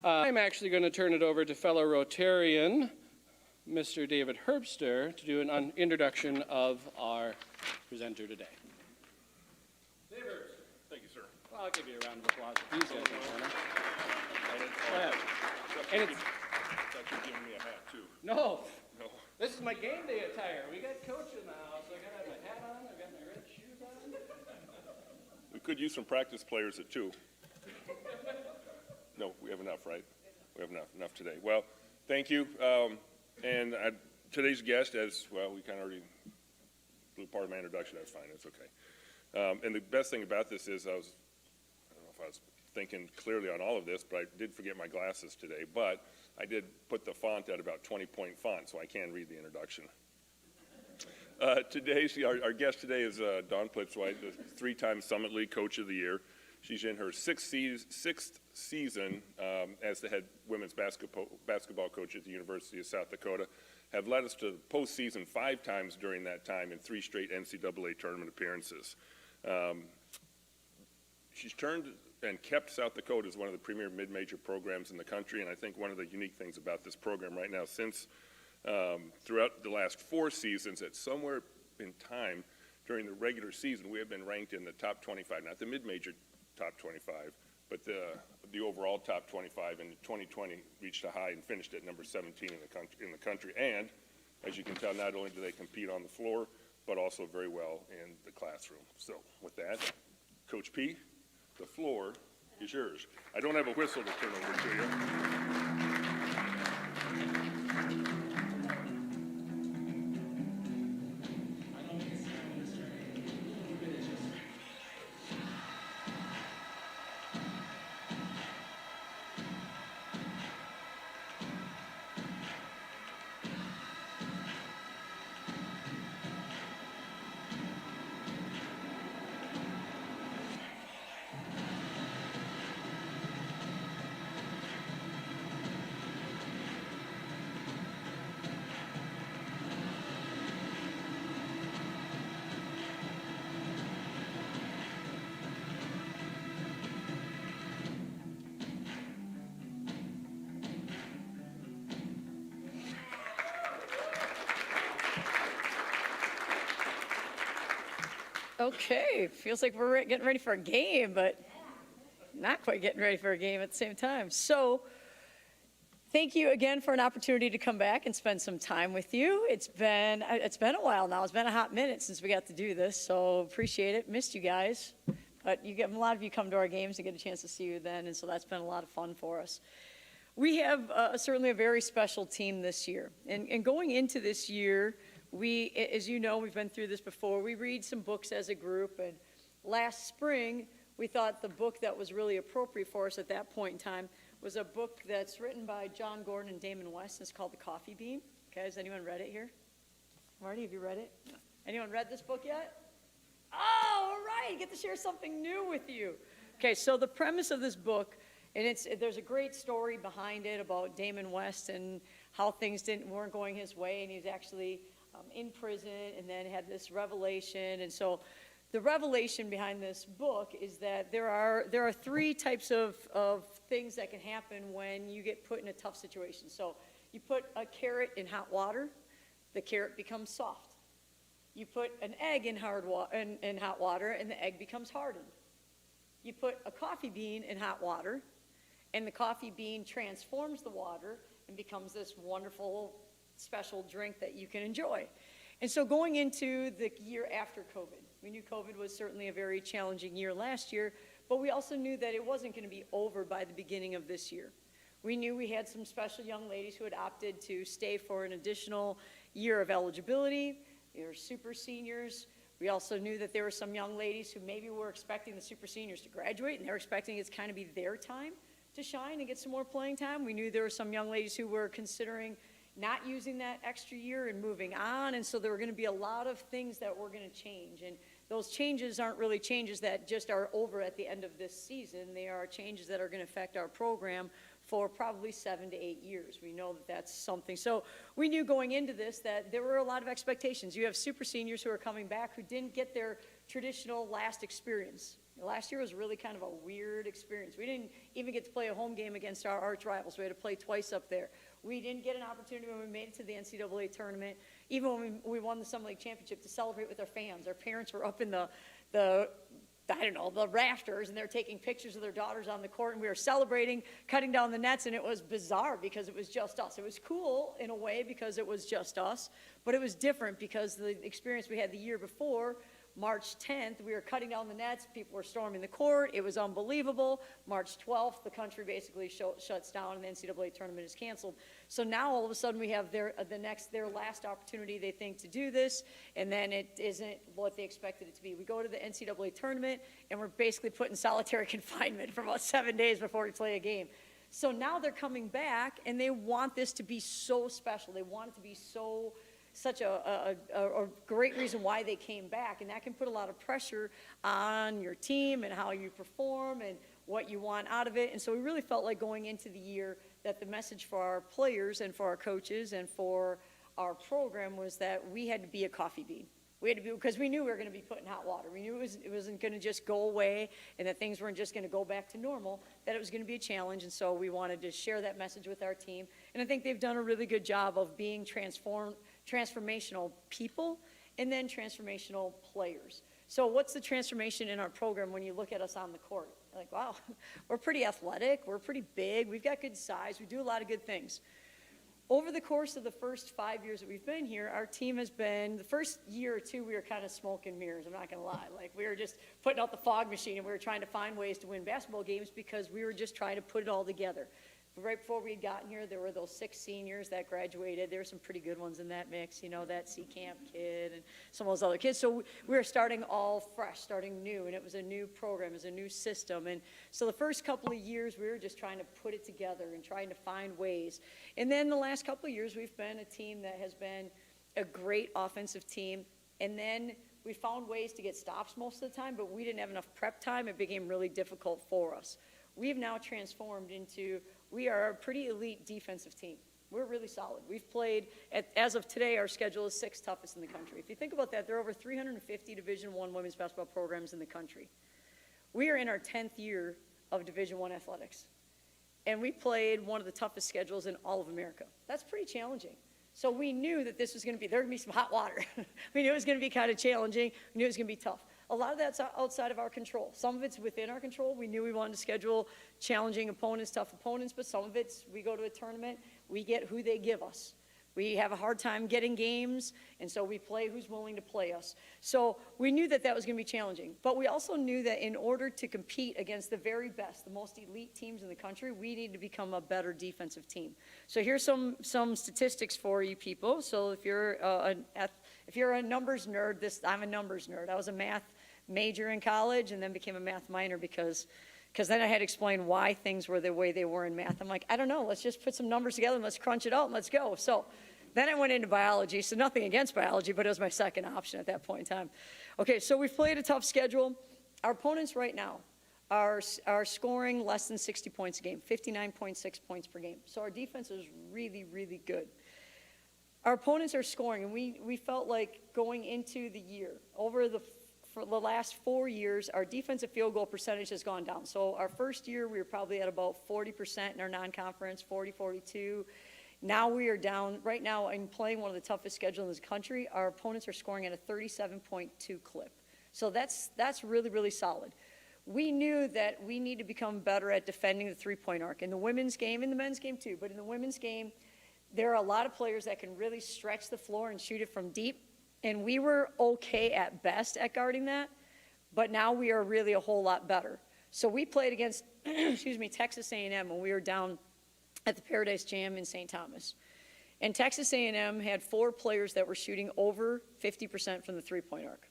I'm actually going to turn it over to fellow Rotarian, Mr. David Herbster, to do an introduction of our presenter today. David Herbster. Thank you, sir. Well, I'll give you a round of applause if these guys don't want Go ahead. And it's you're giving me a hat, too. No. No. This is my game day attire. We got Coach in the house. I got to have my hat on. I got my red shoes on. We could use some practice players at 2. No, we have enough, right? We have enough today. Well, thank you. And today's guest, as well, we kind of already blew part of my introduction. That's fine. That's okay. And the best thing about this is I don't know if I was thinking clearly on all of this, but I did forget my glasses today. But I did put the font at about 20-point font, so I can read the introduction. Our guest today is Dawn Plitzuweit, the 3-time Summit League Coach of the Year. She's in her sixth season as the head women's basketball coach at the University of South Dakota. Have led us to the postseason 5 times during that time in 3 straight NCAA tournament appearances. She's turned and kept South Dakota as one of the premier mid-major programs in the country, and I think one of the unique things about this program right now, since throughout the last 4 seasons, at somewhere in time during the regular season, we have been ranked in the top 25, not the mid-major top 25, but the overall top 25. In 2020, reached a high and finished at number 17 in the country. And as you can tell, not only do they compete on the floor, but also very well in the classroom. So with that, Coach P, the floor is yours. I don't have a whistle to turn over to you. Okay, feels like we're getting ready for a game, but not quite getting ready for a game at the same time. So thank you again for an opportunity to come back and spend some time with you. It's been a while now. It's been a hot minute since we got to do this, so appreciate it. Missed you guys, but a lot of you come to our games and get a chance to see you then, and so that's been a lot of fun for us. We have certainly a very special team this year, and going into this year, as you know, we've been through this before. We read some books as a group, and last spring, we thought the book that was really appropriate for us at that point in time was a book that's written by John Gordon and Damon West. It's called The Coffee Bean. Okay, has anyone read it here? Marty, have you read it? No. Anyone read this book yet? Oh, all right, I get to share something new with you. Okay, so the premise of this book, and there's a great story behind it about Damon West and how things weren't going his way, and he's actually in prison, and then had this revelation. And so the revelation behind this book is that there are 3 types of things that can happen when you get put in a tough situation. So you put a carrot in hot water, the carrot becomes soft. You put an egg in hot water, and the egg becomes hardened. You put a coffee bean in hot water, and the coffee bean transforms the water and becomes this wonderful special drink that you can enjoy. And so going into the year after COVID, we knew COVID was certainly a very challenging year last year, but we also knew that it wasn't going to be over by the beginning of this year. We knew we had some special young ladies who had opted to stay for an additional year of eligibility. They were super seniors. We also knew that there were some young ladies who maybe were expecting the super seniors to graduate, and they were expecting it's kind of be their time to shine and get some more playing time. We knew there were some young ladies who were considering not using that extra year and moving on, and so there were going to be a lot of things that were going to change, and those changes aren't really changes that just are over at the end of this season. They are changes that are going to affect our program for probably 7 to 8 years. We know that that's something. So we knew going into this that there were a lot of expectations. You have super seniors who are coming back who didn't get their traditional last experience. Last year was really kind of a weird experience. We didn't even get to play a home game against our arch rivals. We had to play twice up there. We didn't get an opportunity when we made it to the NCAA tournament, even when we won the Summer League Championship, to celebrate with our fans. Our parents were up in the rafters, and they're taking pictures of their daughters on the court, and we were celebrating, cutting down the nets, and it was bizarre because it was just us. It was cool in a way because it was just us, but it was different because the experience we had the year before, March 10th, we were cutting down the nets, people were storming the court, it was unbelievable. March 12th, the country basically shuts down and the NCAA tournament is canceled. So now all of a sudden we have their last opportunity, they think, to do this, and then it isn't what they expected it to be. We go to the NCAA tournament and we're basically put in solitary confinement for about 7 days before we play a game. So now they're coming back and they want this to be so special. They want it to be such a great reason why they came back, and that can put a lot of pressure on your team and how you perform and what you want out of it. And so we really felt like going into the year that the message for our players and for our coaches and for our program was that we had to be a coffee bean. We had to be, because we knew we were going to be put in hot water. We knew it wasn't going to just go away and that things weren't just going to go back to normal, that it was going to be a challenge. And so we wanted to share that message with our team. And I think they've done a really good job of being transformational people and then transformational players. So what's the transformation in our program when you look at us on the court? Like, wow, we're pretty athletic, we're pretty big, we've got good size, we do a lot of good things. Over the course of the first 5 years that we've been here, our team has been, the first year or two, we were kind of smoke and mirrors, I'm not gonna lie. Like, we were just putting out the fog machine and we were trying to find ways to win basketball games because we were just trying to put it all together. Right before we had gotten here, there were those 6 seniors that graduated. There were some pretty good ones in that mix, you know, that C Camp kid and some of those other kids. So we were starting all fresh, starting new, and it was a new program, it was a new system. And so the first couple of years, we were just trying to put it together and trying to find ways. And then the last couple of years, we've been a team that has been a great offensive team. And then we found ways to get stops most of the time, but we didn't have enough prep time. It became really difficult for us. We've now transformed into, we are a pretty elite defensive team. We're really solid. We've played, as of today, our schedule is 6th toughest in the country. If you think about that, there are over 350 Division I women's basketball programs in the country. We are in our 10th year of Division I athletics. And we played one of the toughest schedules in all of America. That's pretty challenging. So we knew that this was going to be, there was going to be some hot water. We knew it was going to be kind of challenging. We knew it was going to be tough. A lot of that's outside of our control. Some of it's within our control. We knew we wanted to schedule challenging opponents, tough opponents, but some of it's, we go to a tournament, we get who they give us. We have a hard time getting games, and so we play who's willing to play us. So we knew that that was going to be challenging, but we also knew that in order to compete against the very best, the most elite teams in the country, we need to become a better defensive team. So here's some statistics for you people. So if you're a numbers nerd, I'm a numbers nerd. I was a math major in college and then became a math minor because then I had to explain why things were the way they were in math. I'm like, I don't know, let's just put some numbers together and let's crunch it out and let's go. So then I went into biology, so nothing against biology, but it was my second option at that point in time. Okay, so we've played a tough schedule. Our opponents right now are scoring less than 60 points a game, 59.6 points per game. So our defense is really, really good. Our opponents are scoring, and we felt like going into the year, for the last 4 years, our defensive field goal percentage has gone down. So our first year, we were probably at about 40% in our non-conference, 40, 42. Now we are down, right now in playing one of the toughest schedules in this country, our opponents are scoring at a 37.2 clip. So that's really, really solid. We knew that we need to become better at defending the three-point arc in the women's game, in the men's game too, but in the women's game, there are a lot of players that can really stretch the floor and shoot it from deep. And we were okay at best at guarding that, but now we are really a whole lot better. So we played against, Texas A&M when we were down at the Paradise Jam in St. Thomas. And Texas A&M had 4 players that were shooting over 50% from the three-point arc.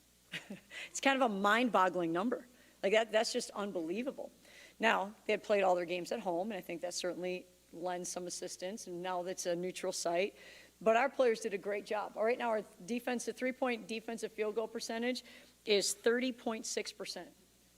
It's kind of a mind-boggling number. Like that's just unbelievable. Now, they had played all their games at home, and I think that certainly lends some assistance, and now that's a neutral site. But our players did a great job. All right, now our three-point defensive field goal percentage is 30.6%.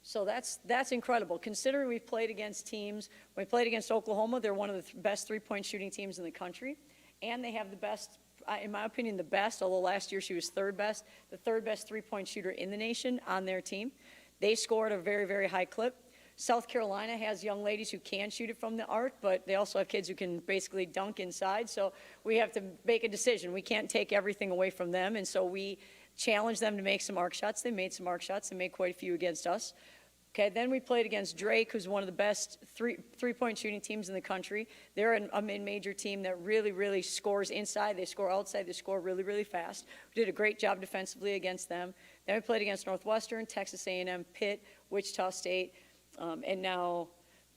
So that's incredible. Considering we've played against teams, when we played against Oklahoma, they're one of the best three-point shooting teams in the country. And they have the best, in my opinion, the best, although last year she was third best, the third best three-point shooter in the nation on their team. They score at a very, very high clip. South Carolina has young ladies who can shoot it from the arc, but they also have kids who can basically dunk inside. So we have to make a decision. We can't take everything away from them, and so we challenged them to make some arc shots. They made some arc shots. They made quite a few against us. Okay, then we played against Drake, who's one of the best three-point shooting teams in the country. They're a mid-major team that really, really scores inside. They score outside. They score really, really fast. We did a great job defensively against them. Then we played against Northwestern, Texas A&M, Pitt, Wichita State, and now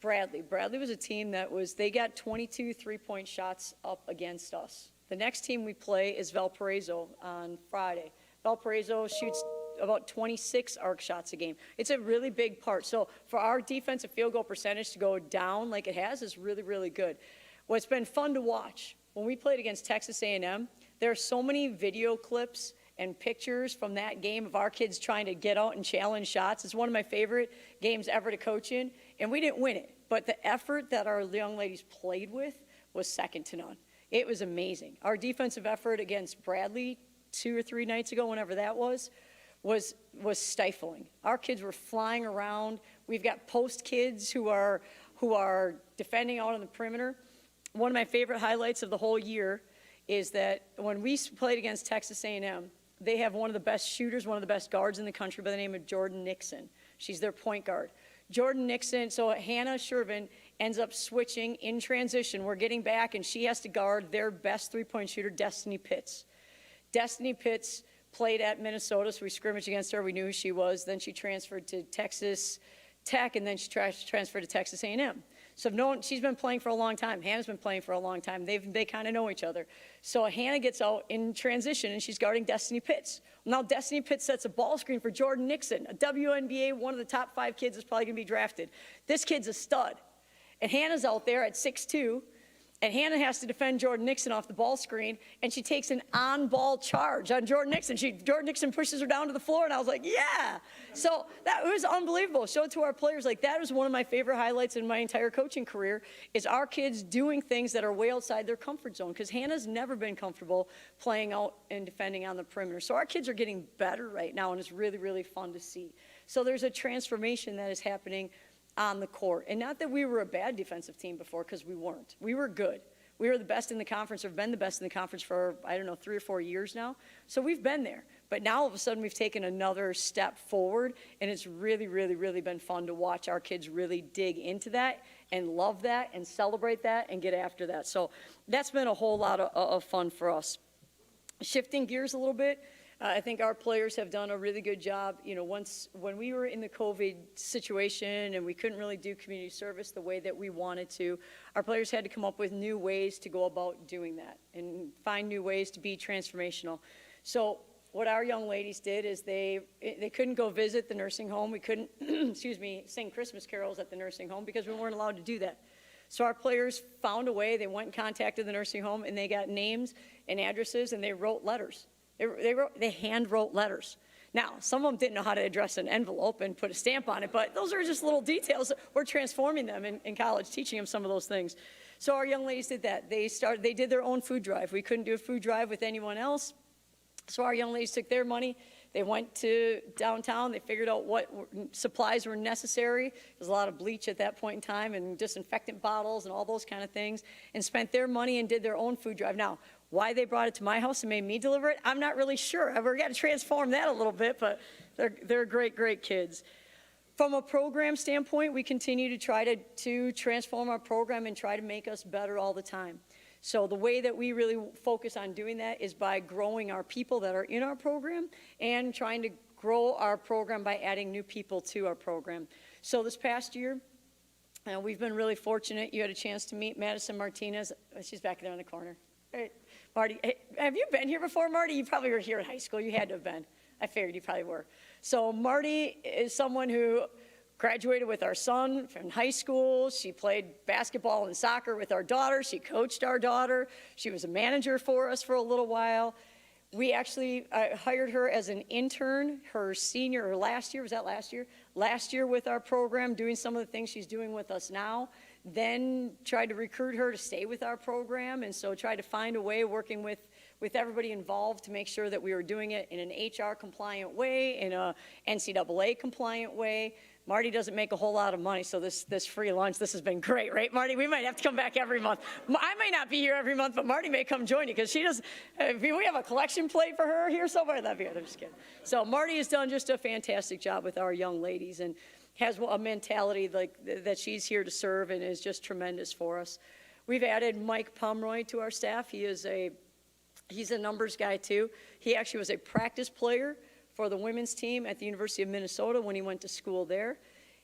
Bradley. Bradley was a team they got 22 three-point shots up against us. The next team we play is Valparaiso on Friday. Valparaiso shoots about 26 arc shots a game. It's a really big part. So for our defensive field goal percentage to go down like it has is really, really good. What's been fun to watch, when we played against Texas A&M, there are so many video clips and pictures from that game of our kids trying to get out and challenge shots. It's one of my favorite games ever to coach in, and we didn't win it. But the effort that our young ladies played with was second to none. It was amazing. Our defensive effort against Bradley 2 or 3 nights ago, whenever that was stifling. Our kids were flying around. We've got post kids who are defending out on the perimeter. One of my favorite highlights of the whole year is that when we played against Texas A&M, they have one of the best shooters, one of the best guards in the country by the name of Jordan Nixon. She's their point guard. Jordan Nixon, so Hannah Shervin ends up switching in transition. We're getting back, and she has to guard their best three-point shooter, Destiny Pitts. Destiny Pitts played at Minnesota, so we scrimmaged against her. We knew who she was. Then she transferred to Texas Tech, and then she transferred to Texas A&M. So she's been playing for a long time. Hannah's been playing for a long time. They kind of know each other. So Hannah gets out in transition, and she's guarding Destiny Pitts. Now Destiny Pitts sets a ball screen for Jordan Nixon, a WNBA, one of the top 5 kids that's probably going to be drafted. This kid's a stud. And Hannah's out there at 6'2", and Hannah has to defend Jordan Nixon off the ball screen, and she takes an on-ball charge on Jordan Nixon. Jordan Nixon pushes her down to the floor, and I was like, yeah. So that was unbelievable. Show it to our players. Like, that was one of my favorite highlights in my entire coaching career, is our kids doing things that are way outside their comfort zone, because Hannah's never been comfortable playing out and defending on the perimeter. So our kids are getting better right now, and it's really, really fun to see. So there's a transformation that is happening on the court. And not that we were a bad defensive team before, because we weren't. We were good. We were the best in the conference, or have been the best in the conference for, 3 or 4 years now. So we've been there. But now all of a sudden we've taken another step forward, and it's really, really, really been fun to watch our kids really dig into that and love that and celebrate that and get after that. So that's been a whole lot of fun for us. Shifting gears a little bit, I think our players have done a really good job. When we were in the COVID situation and we couldn't really do community service the way that we wanted to, our players had to come up with new ways to go about doing that and find new ways to be transformational. So what our young ladies did is they couldn't go visit the nursing home. We couldn't, sing Christmas carols at the nursing home because we weren't allowed to do that. So our players found a way. They went and contacted the nursing home, and they got names and addresses, and they wrote letters. They hand wrote letters. Now, some of them didn't know how to address an envelope and put a stamp on it, but those are just little details. We're transforming them in college, teaching them some of those things. So our young ladies did that. They did their own food drive. We couldn't do a food drive with anyone else. So our young ladies took their money. They went to downtown. They figured out what supplies were necessary. There's a lot of bleach at that point in time and disinfectant bottles and all those kind of things, and spent their money and did their own food drive. Now, why they brought it to my house and made me deliver it, I'm not really sure. We've got to transform that a little bit, but they're great, great kids. From a program standpoint, we continue to try to transform our program and try to make us better all the time. So the way that we really focus on doing that is by growing our people that are in our program and trying to grow our program by adding new people to our program. So this past year, we've been really fortunate. You had a chance to meet Madison Martinez. She's back there in the corner. Right. Marty, hey, have you been here before, Marty? You probably were here in high school. You had to have been. I figured you probably were. So Marty is someone who graduated with our son from high school. She played basketball and soccer with our daughter. She coached our daughter. She was a manager for us for a little while. We actually hired her as an intern her senior or last year. Was that last year? Last year with our program, doing some of the things she's doing with us now. then tried to recruit her to stay with our program, and so tried to find a way, working with everybody involved, to make sure that we were doing it in an HR compliant way, in a NCAA compliant way. Marty doesn't make a whole lot of money, so this free lunch, this has been great, right, Marty? We might have to come back every month. I may not be here every month, but Marty may come join you, because she does, if we have a collection plate for her here somewhere, that'd be good. I'm just kidding. So Marty has done just a fantastic job with our young ladies, and has a mentality like that she's here to serve, and is just tremendous for us. We've added Mike Pomeroy to our staff. He's a numbers guy too. He actually was a practice player for the women's team at the University of Minnesota when he went to school there.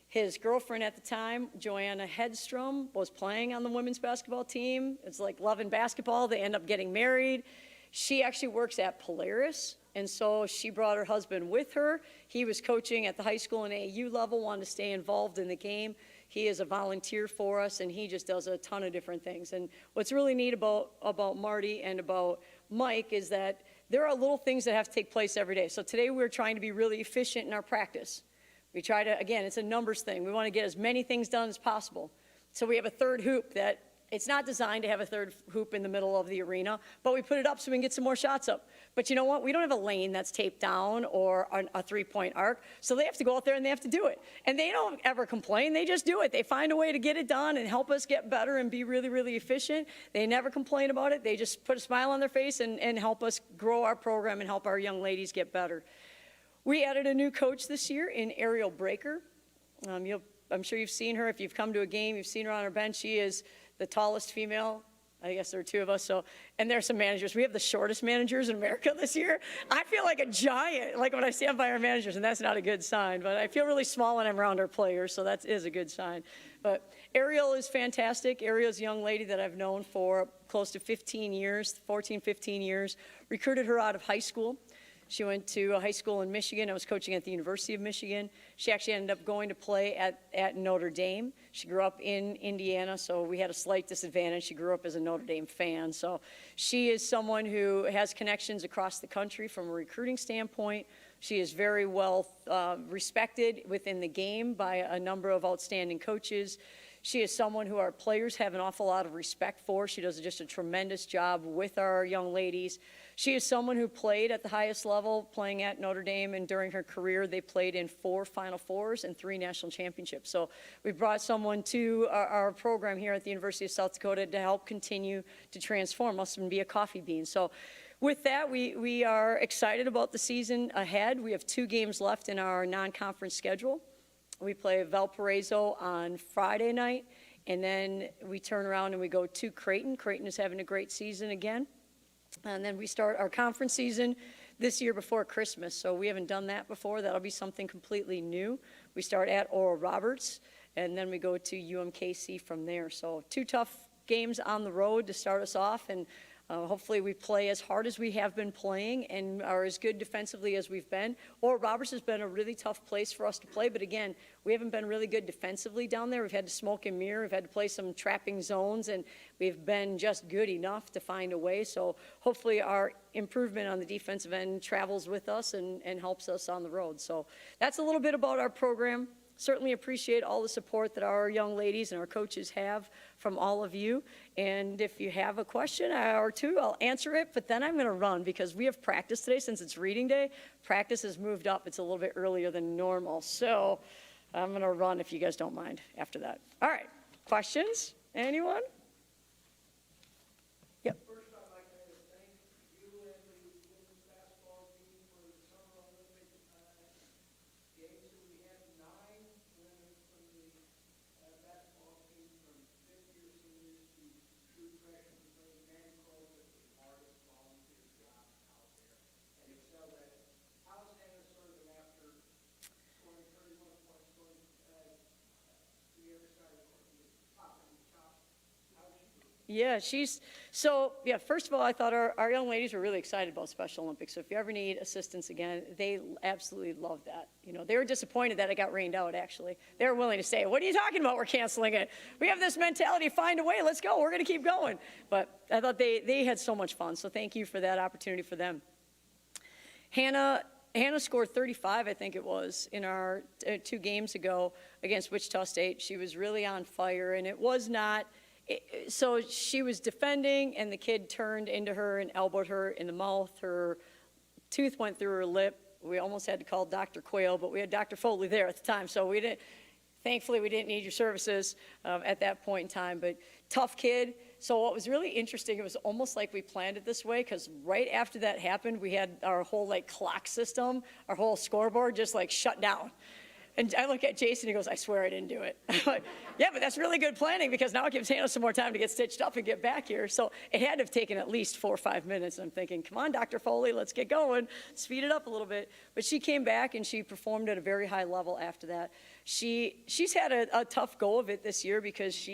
His girlfriend at the time, Joanna Hedstrom, was playing on the women's basketball team. It's like love and basketball. They end up getting married. She actually works at Polaris, and so she brought her husband with her. He was coaching at the high school and AAU level, wanted to stay involved in the game. He is a volunteer for us, and he just does a ton of different things. And what's really neat about Marty and about Mike is that there are little things that have to take place every day. So today we're trying to be really efficient in our practice. We try to, again, it's a numbers thing. We want to get as many things done as possible. So we have a third hoop that it's not designed to have a third hoop in the middle of the arena, but we put it up so we can get some more shots up. But you know what? We don't have a lane that's taped down or a three-point arc, so they have to go out there and they have to do it. And they don't ever complain. They just do it. They find a way to get it done and help us get better and be really, really efficient. They never complain about it. They just put a smile on their face and help us grow our program and help our young ladies get better. We added a new coach this year in Ariel Breaker. I'm sure you've seen her. If you've come to a game, you've seen her on our bench. She is the tallest female. I guess there are two of us. And there's some managers. We have the shortest managers in America this year. I feel like a giant, like when I stand by our managers, and that's not a good sign. But I feel really small when I'm around our players, so that is a good sign. But Ariel is fantastic. Ariel's a young lady that I've known for close to 15 years, 14, 15 years. Recruited her out of high school. She went to a high school in Michigan. I was coaching at the University of Michigan. She actually ended up going to play at Notre Dame. She grew up in Indiana, so we had a slight disadvantage. She grew up as a Notre Dame fan. So she is someone who has connections across the country from a recruiting standpoint. She is very well respected within the game by a number of outstanding coaches. She is someone who our players have an awful lot of respect for. She does just a tremendous job with our young ladies. She is someone who played at the highest level, playing at Notre Dame, and during her career, they played in 4 Final Fours and 3 national championships. So we brought someone to our program here at the University of South Dakota to help continue to transform us and be a coffee bean. So with that, we are excited about the season ahead. We have 2 games left in our non-conference schedule. We play Valparaiso on Friday night, and then we turn around and we go to Creighton. Creighton is having a great season again. And then we start our conference season this year before Christmas. So we haven't done that before. That'll be something completely new. We start at Oral Roberts, and then we go to UMKC from there. So 2 tough games on the road to start us off, and hopefully we play as hard as we have been playing and are as good defensively as we've been. Oral Roberts has been a really tough place for us to play, but again, we haven't been really good defensively down there. We've had to smoke and mirror. We've had to play some trapping zones, and we've been just good enough to find a way. So hopefully our improvement on the defensive end travels with us and helps us on the road. So that's a little bit about our program. Certainly appreciate all the support that our young ladies and our coaches have from all of you. And if you have a question or two, I'll answer it, but then I'm going to run because we have practice today. Since it's reading day, practice has moved up. It's a little bit earlier than normal. So I'm going to run if you guys don't mind after that. All right, questions? Anyone? Yep. First, I'd like to thank you and the women's basketball team for the Summer Olympic games. We had 9 women from the basketball team from 5th-year seniors to true freshmen playing man clothes at the hardest volunteer job out there and excelled at it. How is Hannah serving after scoring 31 points, going to the other side of the court, popping the top? How is she doing? Yeah, first of all, I thought our young ladies were really excited about Special Olympics. So if you ever need assistance again, they absolutely love that. You know, they were disappointed that it got rained out, actually. They were willing to say, what are you talking about? We're canceling it. We have this mentality, find a way, let's go. We're going to keep going. But I thought they had so much fun. So thank you for that opportunity for them. Hannah Hannah scored 35, I think it was, in our 2 games ago against Wichita State. She was really on fire, and it was not, so she was defending, and the kid turned into her and elbowed her in the mouth. Her tooth went through her lip. We almost had to call Dr. Quayle, but we had Dr. Foley there at the time, so we didn't, thankfully we didn't need your services at that point in time, but tough kid. So what was really interesting, it was almost like we planned it this way, because right after that happened, we had our whole like clock system, our whole scoreboard just like shut down. And I look at Jason, he goes, I swear I didn't do it. I'm like, yeah, but that's really good planning, because now it gives Hannah some more time to get stitched up and get back here. So it had to have taken at least 4 or 5 minutes. And I'm thinking, come on, Dr. Foley, let's get going. Speed it up a little bit. But she came back and she performed at a very high level after that. She's had a tough go of it this year, because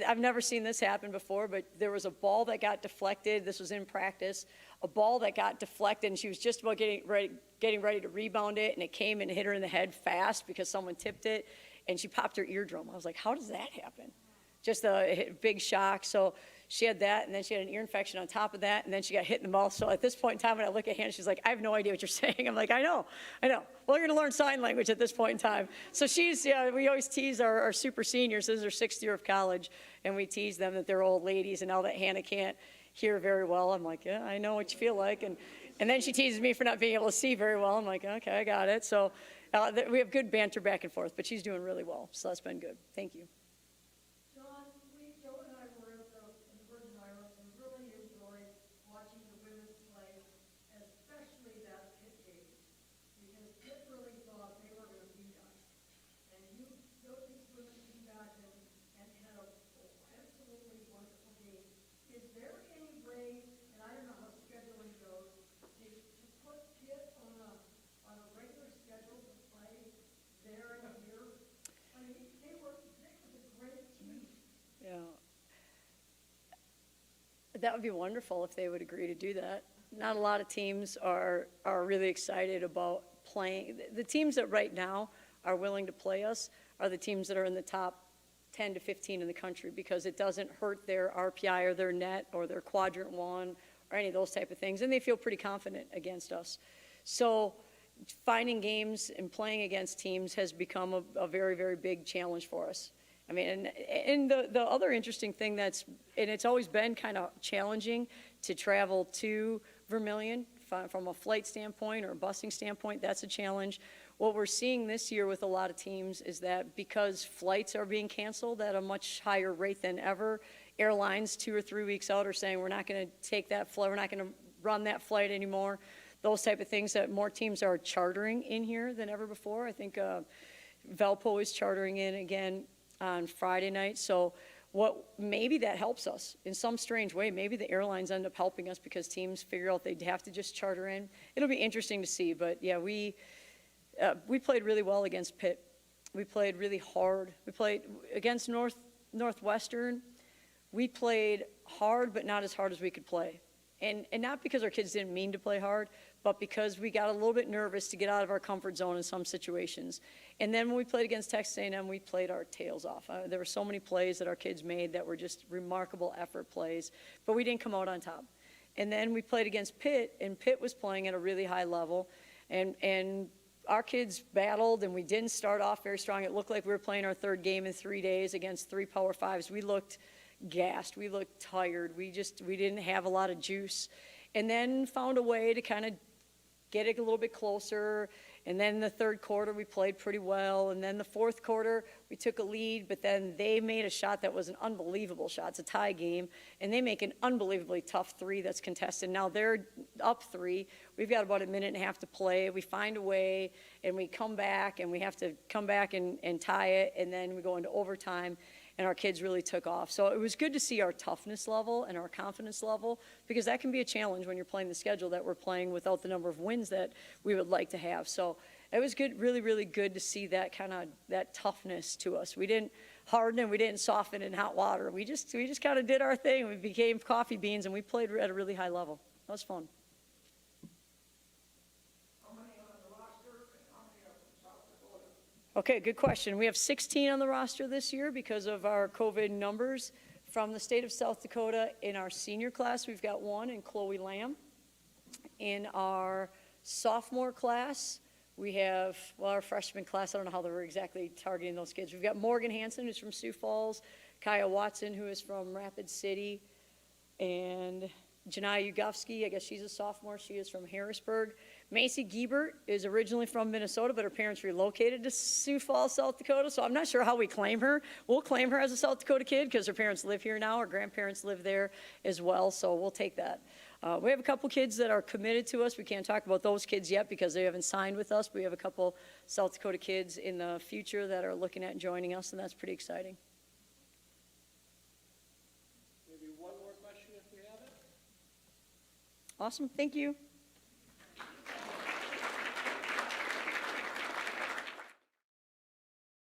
I've never seen this happen before, but there was a ball that got deflected. This was in practice. A ball that got deflected, and she was just about getting ready to rebound it, and it came and hit her in the head fast because someone tipped it, and she popped her eardrum. I was like, how does that happen? Just a big shock. So she had that, and then she had an ear infection on top of that, and then she got hit in the mouth. So at this point in time, when I look at Hannah, she's like, I have no idea what you're saying. I'm like, I know. Well, you're going to learn sign language at this point in time. So we always tease our super seniors. This is their 6th year of college, and we tease them that they're old ladies, and now that Hannah can't hear very well, I'm like, yeah, I know what you feel like. And then she teases me for not being able to see very well. I'm like, okay, I got it. So we have good banter back and forth, but she's doing really well. So that's been good. Thank you. Joe and I were in the Virgin Islands and really enjoyed watching the women play, especially that Pitt game, because Pitt really thought they were going to beat us. And those women came back and had a absolutely wonderful game. Is there any way, and I don't know how scheduling goes, to put Pitt on a regular schedule to play there and here? I mean, they was a great team. Yeah. That would be wonderful if they would agree to do that. Not a lot of teams are really excited about playing. The teams that right now are willing to play us are the teams that are in the top 10 to 15 in the country, because it doesn't hurt their RPI or their net or their quadrant 1 or any of those type of things, and they feel pretty confident against us. So finding games and playing against teams has become a very, very big challenge for us. I mean, and the other interesting thing and it's always been kind of challenging to travel to Vermillion from a flight standpoint or a busing standpoint. That's a challenge. What we're seeing this year with a lot of teams is that because flights are being canceled at a much higher rate than ever, airlines 2 or 3 weeks out are saying, we're not going to take that flight, we're not going to run that flight anymore. Those type of things, that more teams are chartering in here than ever before. I think Valpo is chartering in again on Friday night. So maybe that helps us in some strange way. Maybe the airlines end up helping us because teams figure out they'd have to just charter in. It'll be interesting to see, but yeah, we played really well against Pitt. We played really hard. We played against Northwestern. We played hard, but not as hard as we could play. And not because our kids didn't mean to play hard, but because we got a little bit nervous to get out of our comfort zone in some situations. And then when we played against Texas A&M, we played our tails off. There were so many plays that our kids made that were just remarkable effort plays, but we didn't come out on top. And then we played against Pitt, and Pitt was playing at a really high level, and our kids battled, and we didn't start off very strong. It looked like we were playing our 3rd game in 3 days against 3 Power 5s. We looked gassed. We looked tired. We didn't have a lot of juice. And then found a way to kind of get it a little bit closer. And then the 3rd quarter, we played pretty well. And then the 4th quarter, we took a lead, but then they made a shot that was an unbelievable shot. It's a tie game. And they make an unbelievably tough 3 that's contested. Now they're up 3. We've got about a minute and a half to play. We find a way, and we come back, and we have to come back and tie it. And then we go into overtime. And our kids really took off. So it was good to see our toughness level and our confidence level, because that can be a challenge when you're playing the schedule that we're playing without the number of wins that we would like to have. So it was good, really, really good to see that that toughness to us. We didn't harden and we didn't soften in hot water. We just kind of did our thing. We became coffee beans, and we played at a really high level. That was fun. Okay, good question. We have 16 on the roster this year because of our COVID numbers. From the state of South Dakota, in our senior class, we've got 1 in Chloe Lamb. In our sophomore class, we have, well, our freshman class, I don't know how they're exactly targeting those kids. We've got Morgan Hansen, who's from Sioux Falls, Kaya Watson, who is from Rapid City, and Janai Ugofsky, I guess she's a sophomore. She is from Harrisburg. Macy Giebert is originally from Minnesota, but her parents relocated to Sioux Falls, South Dakota, so I'm not sure how we claim her. We'll claim her as a South Dakota kid because her parents live here now. Her grandparents live there as well, so we'll take that. We have a couple kids that are committed to us. We can't talk about those kids yet because they haven't signed with us, but we have a couple South Dakota kids in the future that are looking at joining us, and that's pretty exciting. Maybe one more question if we have it. Awesome, thank you.